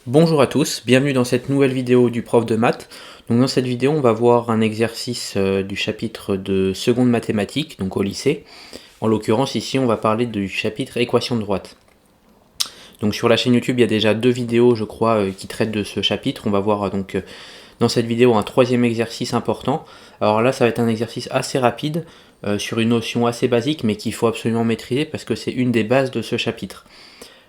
Bonjour à tous, bienvenue dans cette nouvelle vidéo du prof de maths. Donc dans cette vidéo, on va voir un exercice du chapitre de seconde mathématiques, donc au lycée. En l'occurrence, ici, on va parler du chapitre équation de droite. Donc sur la chaîne YouTube, il y a déjà 2 vidéos, je crois, qui traitent de ce chapitre. On va voir donc dans cette vidéo un troisième exercice important. Alors là, ça va être un exercice assez rapide, sur une notion assez basique, mais qu'il faut absolument maîtriser parce que c'est une des bases de ce chapitre.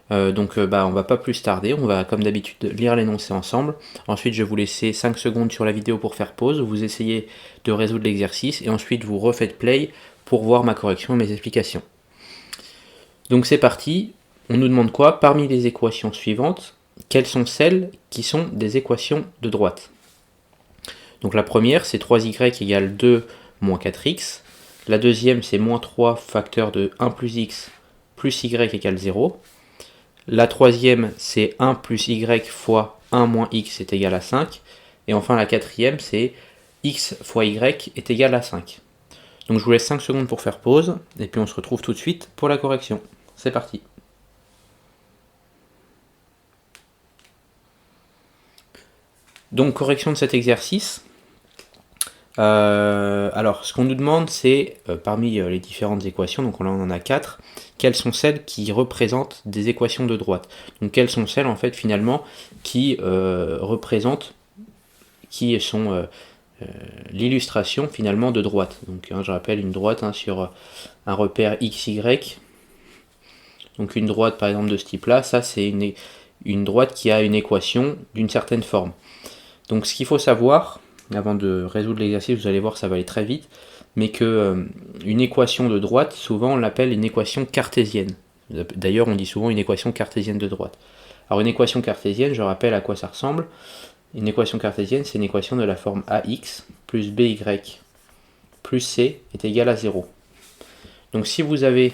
Donc on va pas plus tarder, on va comme d'habitude lire l'énoncé ensemble. Ensuite je vais vous laisser 5 secondes sur la vidéo pour faire pause, vous essayez de résoudre l'exercice et ensuite vous refaites play pour voir ma correction et mes explications. Donc c'est parti, on nous demande quoi? Parmi les équations suivantes, quelles sont celles qui sont des équations de droite? Donc la première c'est 3y égale 2 moins 4x. La deuxième c'est moins 3 facteur de 1 plus x plus y égale 0. La troisième, c'est 1 plus y fois 1 moins x est égal à 5. Et enfin, la quatrième, c'est x fois y est égal à 5. Donc je vous laisse 5 secondes pour faire pause, et puis on se retrouve tout de suite pour la correction. C'est parti. Donc correction de cet exercice. Alors, ce qu'on nous demande, c'est, parmi les différentes équations, donc là on en a 4, quelles sont celles qui représentent des équations de droite. Donc quelles sont celles, en fait, finalement, qui représentent, qui sont l'illustration, finalement, de droite. Donc, je rappelle, une droite sur un repère xy, donc une droite, par exemple, de ce type-là, ça c'est une droite qui a une équation d'une certaine forme. Donc ce qu'il faut savoir, avant de résoudre l'exercice, vous allez voir ça va aller très vite, mais que une équation de droite, souvent on l'appelle une équation cartésienne. D'ailleurs on dit souvent une équation cartésienne de droite. Alors une équation cartésienne, je rappelle à quoi ça ressemble. Une équation cartésienne, c'est une équation de la forme ax plus by plus c est égal à 0. Donc si vous avez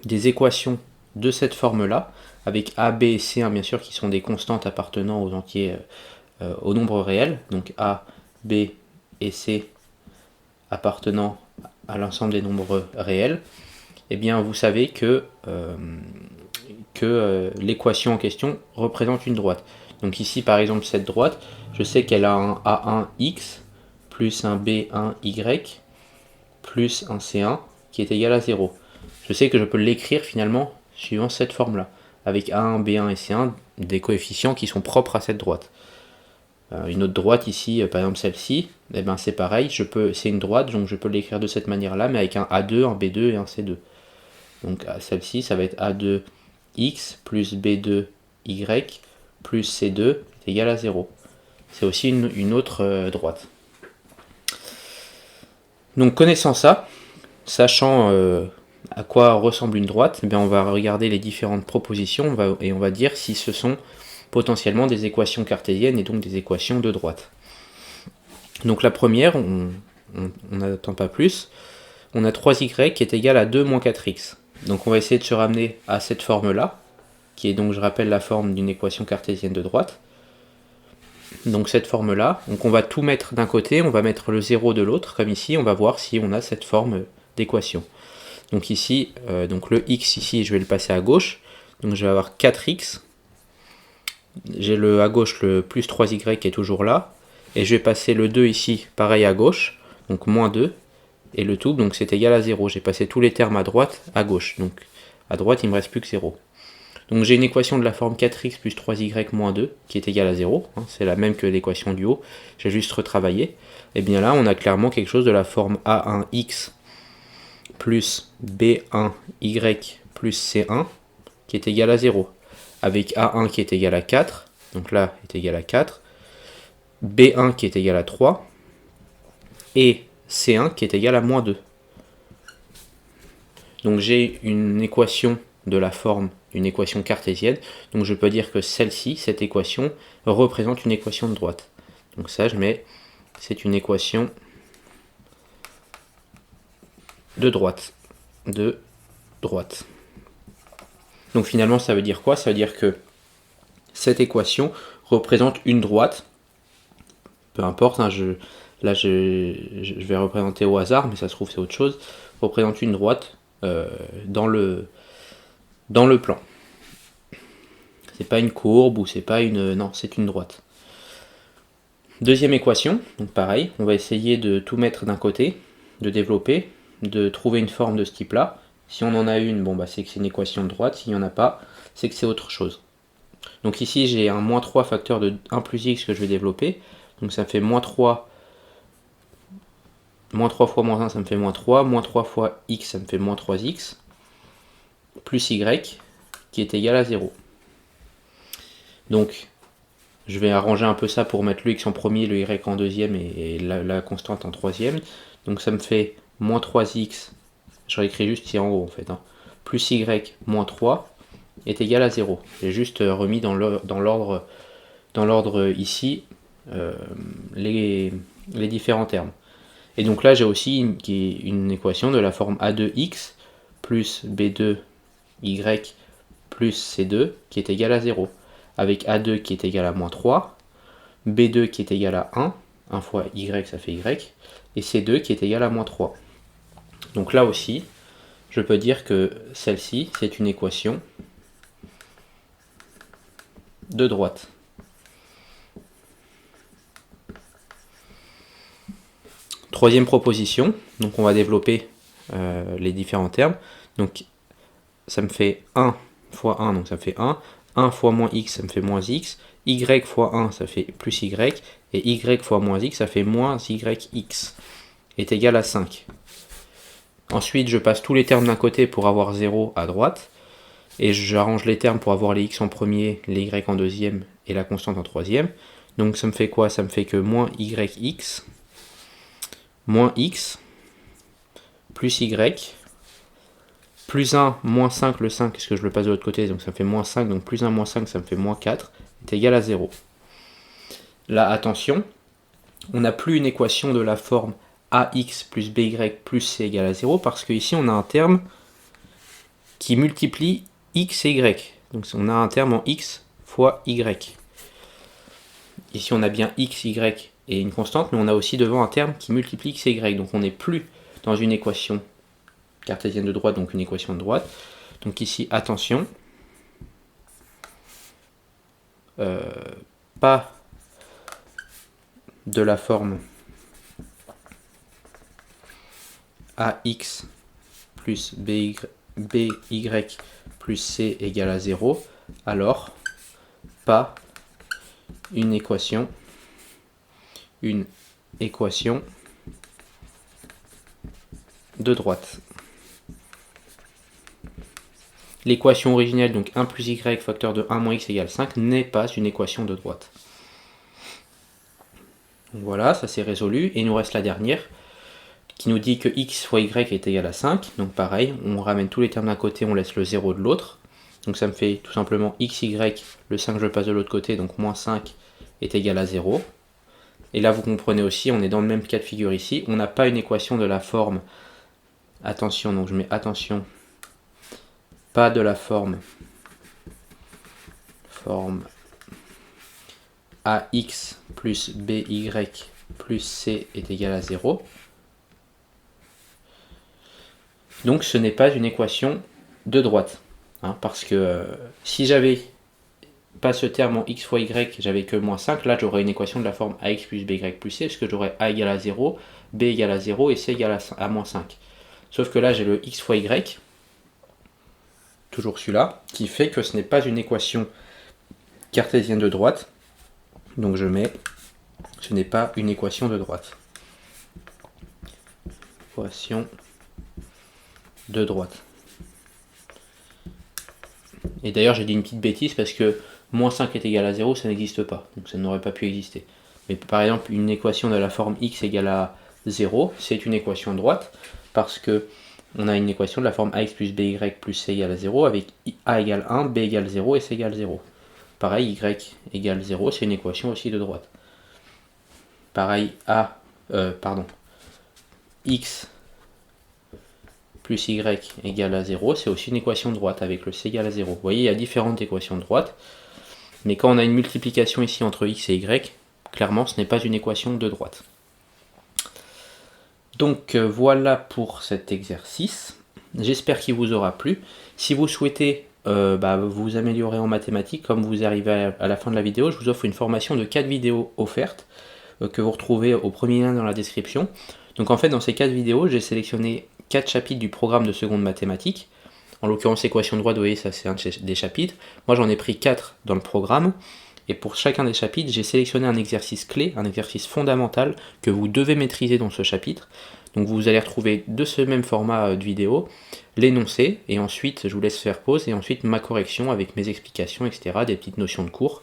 des équations de cette forme-là, avec a, b et c, bien sûr, qui sont des constantes appartenant aux entiers au nombre réel, donc A, B et C appartenant à l'ensemble des nombres réels, eh bien vous savez que l'équation en question représente une droite. Donc ici par exemple cette droite, je sais qu'elle a un A1x plus un B1y plus un C1 qui est égal à 0. Je sais que je peux l'écrire finalement suivant cette forme-là, avec A1, B1 et C1, des coefficients qui sont propres à cette droite. Une autre droite ici, par exemple celle-ci, eh ben c'est pareil, c'est une droite, donc je peux l'écrire de cette manière-là, mais avec un A2, un B2 et un C2. Donc celle-ci, ça va être A2x plus B2y plus C2 est égal à 0. C'est aussi une autre droite. Donc connaissant ça, sachant à quoi ressemble une droite, eh bien, on va regarder les différentes propositions et on va dire si ce sont potentiellement des équations cartésiennes et donc des équations de droite. Donc la première, on n'attend pas plus, on a 3y qui est égal à 2 moins 4x. Donc on va essayer de se ramener à cette forme-là, qui est donc, je rappelle, la forme d'une équation cartésienne de droite. Donc cette forme-là, donc on va tout mettre d'un côté, on va mettre le 0 de l'autre, comme ici, on va voir si on a cette forme d'équation. Donc ici, donc le x ici, je vais le passer à gauche, donc je vais avoir 4x, j'ai à gauche le plus 3y qui est toujours là, et je vais passer le 2 ici, pareil à gauche, donc moins 2, et le tout, donc c'est égal à 0. J'ai passé tous les termes à droite, à gauche, donc à droite il ne me reste plus que 0. Donc j'ai une équation de la forme 4x plus 3y moins 2, qui est égale à 0, c'est la même que l'équation du haut, j'ai juste retravaillé. Et bien là, on a clairement quelque chose de la forme a1x plus b1y plus c1, qui est égal à 0. Avec A1 qui est égal à 4, donc là est égal à 4, B1 qui est égal à 3, et C1 qui est égal à moins 2. Donc j'ai une équation de la forme d'une équation cartésienne, donc je peux dire que celle-ci, cette équation, représente une équation de droite. Donc ça je mets, c'est une équation de droite. Donc finalement ça veut dire quoi? Ça veut dire que cette équation représente une droite, peu importe, je vais représenter au hasard, mais ça se trouve c'est autre chose, représente une droite dans le plan. C'est pas une courbe ou c'est pas une... Non, c'est une droite. Deuxième équation, donc pareil, on va essayer de tout mettre d'un côté, de développer, de trouver une forme de ce type-là. Si on en a une, bon bah c'est que c'est une équation de droite, s'il n'y en a pas, c'est que c'est autre chose. Donc ici j'ai un moins 3 facteur de 1 plus x que je vais développer, donc ça me fait moins 3 fois moins 1, ça me fait moins 3, moins 3 fois x, ça me fait moins 3x, plus y, qui est égal à 0. Donc, je vais arranger un peu ça pour mettre le x en premier, le y en deuxième et la constante en troisième. Donc ça me fait moins 3x, je réécris juste ici en haut en fait, hein, plus y moins 3 est égal à 0. J'ai juste remis dans l'ordre ici les différents termes. Et donc là j'ai aussi une équation de la forme a2x plus b2y plus c2 qui est égal à 0. Avec a2 qui est égal à moins 3, b2 qui est égal à 1, 1 fois y ça fait y, et c2 qui est égal à moins 3. Donc là aussi, je peux dire que celle-ci, c'est une équation de droite. Troisième proposition, donc on va développer les différents termes. Donc ça me fait 1 fois 1, donc ça me fait 1. 1 fois moins x, ça me fait moins x. Y fois 1, ça fait plus y. Et y fois moins x, ça fait moins yx. Est égal à 5. Ensuite, je passe tous les termes d'un côté pour avoir 0 à droite. Et j'arrange les termes pour avoir les x en premier, les y en deuxième et la constante en troisième. Donc ça me fait quoi? Ça me fait que moins yx, moins x, plus y, plus 1, moins 5, le 5, est-ce que je le passe de l'autre côté, donc ça me fait moins 5, donc plus 1, moins 5, ça me fait moins 4, est égal à 0. Là, attention, on n'a plus une équation de la forme ax plus by plus c égale à 0, parce qu'ici on a un terme qui multiplie x et y. Donc on a un terme en x fois y. Ici on a bien x, y et une constante, mais on a aussi devant un terme qui multiplie x et y. Donc on n'est plus dans une équation cartésienne de droite, donc une équation de droite. Donc ici, attention, pas de la forme ax plus by plus c égale à 0, alors pas une équation de droite. L'équation originelle, donc 1 plus y facteur de 1 moins x égale 5, n'est pas une équation de droite. Donc voilà, ça c'est résolu. Et il nous reste la dernière, qui nous dit que x fois y est égal à 5. Donc pareil, on ramène tous les termes d'un côté, on laisse le 0 de l'autre. Donc ça me fait tout simplement xy, le 5 je le passe de l'autre côté, donc moins 5 est égal à 0. Et là vous comprenez aussi, on est dans le même cas de figure ici. On n'a pas une équation de la forme, attention, donc je mets attention, pas de la forme ax plus by plus c est égal à 0. Donc ce n'est pas une équation de droite. Hein, parce que si j'avais pas ce terme en x fois y, j'avais que moins 5, là j'aurais une équation de la forme ax plus by plus c, parce que j'aurais a égale à 0, b égale à 0 et c égale à moins 5. Sauf que là j'ai le x fois y, toujours celui-là, qui fait que ce n'est pas une équation cartésienne de droite. Donc je mets, ce n'est pas une équation de droite. Équation de droite. Et d'ailleurs j'ai dit une petite bêtise parce que moins 5 est égal à 0, ça n'existe pas. Donc ça n'aurait pas pu exister. Mais par exemple, une équation de la forme x égale à 0, c'est une équation de droite parce que on a une équation de la forme ax plus by plus c égale à 0 avec a égale 1, b égale 0 et c égale 0. Pareil, y égale 0, c'est une équation aussi de droite. Pareil, x plus y égale à 0, c'est aussi une équation de droite avec le c égale à 0. Vous voyez, il y a différentes équations de droite, mais quand on a une multiplication ici entre x et y, clairement ce n'est pas une équation de droite. Donc voilà pour cet exercice. J'espère qu'il vous aura plu. Si vous souhaitez vous améliorer en mathématiques. Comme vous arrivez à la fin de la vidéo, je vous offre une formation de 4 vidéos offertes que vous retrouvez au premier lien dans la description. Donc en fait, dans ces 4 vidéos, j'ai sélectionné 4 chapitres du programme de seconde mathématiques. En l'occurrence, équation de droite, vous voyez, ça c'est un des chapitres. Moi, j'en ai pris 4 dans le programme. Et pour chacun des chapitres, j'ai sélectionné un exercice clé, un exercice fondamental que vous devez maîtriser dans ce chapitre. Donc vous allez retrouver de ce même format de vidéo l'énoncé, et ensuite je vous laisse faire pause, et ensuite ma correction avec mes explications, etc., des petites notions de cours,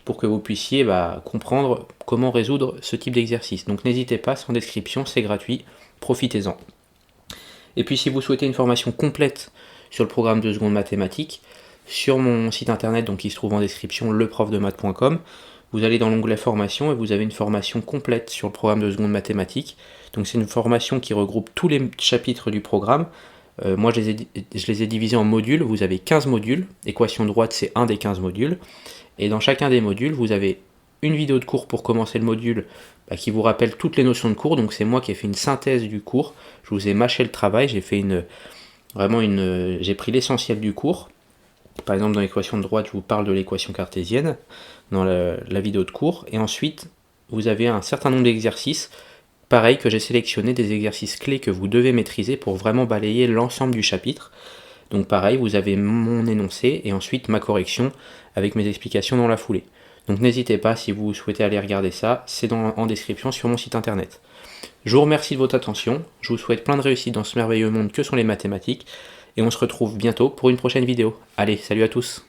pour que vous puissiez comprendre comment résoudre ce type d'exercice. Donc n'hésitez pas, c'est en description, c'est gratuit, profitez-en. Et puis si vous souhaitez une formation complète sur le programme de seconde mathématiques, sur mon site internet, donc qui se trouve en description, leprofdemaths.com, vous allez dans l'onglet formation et vous avez une formation complète sur le programme de seconde mathématiques. Donc c'est une formation qui regroupe tous les chapitres du programme. Moi je les ai divisés en modules, vous avez 15 modules, équation de droite c'est un des 15 modules, et dans chacun des modules vous avez une vidéo de cours pour commencer le module qui vous rappelle toutes les notions de cours. Donc c'est moi qui ai fait une synthèse du cours, je vous ai mâché le travail, j'ai fait j'ai pris l'essentiel du cours. Par exemple, dans l'équation de droite, je vous parle de l'équation cartésienne dans la vidéo de cours. Et ensuite, vous avez un certain nombre d'exercices, pareil, que j'ai sélectionné, des exercices clés que vous devez maîtriser pour vraiment balayer l'ensemble du chapitre. Donc pareil, vous avez mon énoncé et ensuite ma correction avec mes explications dans la foulée. Donc n'hésitez pas, si vous souhaitez aller regarder ça, c'est en description sur mon site internet. Je vous remercie de votre attention, je vous souhaite plein de réussite dans ce merveilleux monde que sont les mathématiques, et on se retrouve bientôt pour une prochaine vidéo. Allez, salut à tous!